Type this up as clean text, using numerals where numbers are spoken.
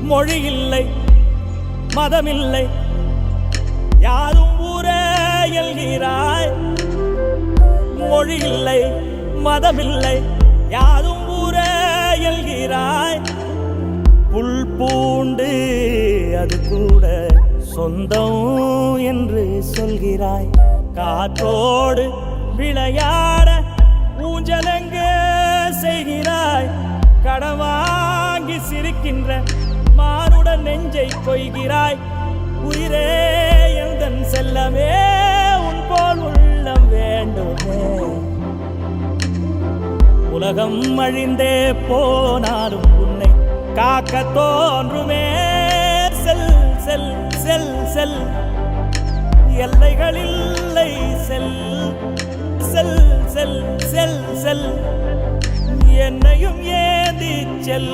மொழி இல்லை மதமில்லை யாரும் ஊரே எல்கிறாய். மொழி இல்லை மதமில்லை யாரும் ஊரே எல்கிறாய். புல் பூண்டு அது கூட சொந்தம் என்று சொல்கிறாய். காற்றோடு விளையாட ஊஞ்சலங்க செய்கிறாய். கடன் வாங்கி சிரிக்கின்ற மானுடன் நெஞ்சை கொய்கிறாய். உயிரே எந்தன் செல்லமே உன் போல் உள்ளம் வேண்டுமே. உலகம் அழிந்தே போனாலும் உன்னை காக்க தோன்றுமே. செல் செல் செல் செல் எல்லைகளில்லை செல் செல் செல் செல் செல் என்னையும் ஏந்தி செல்.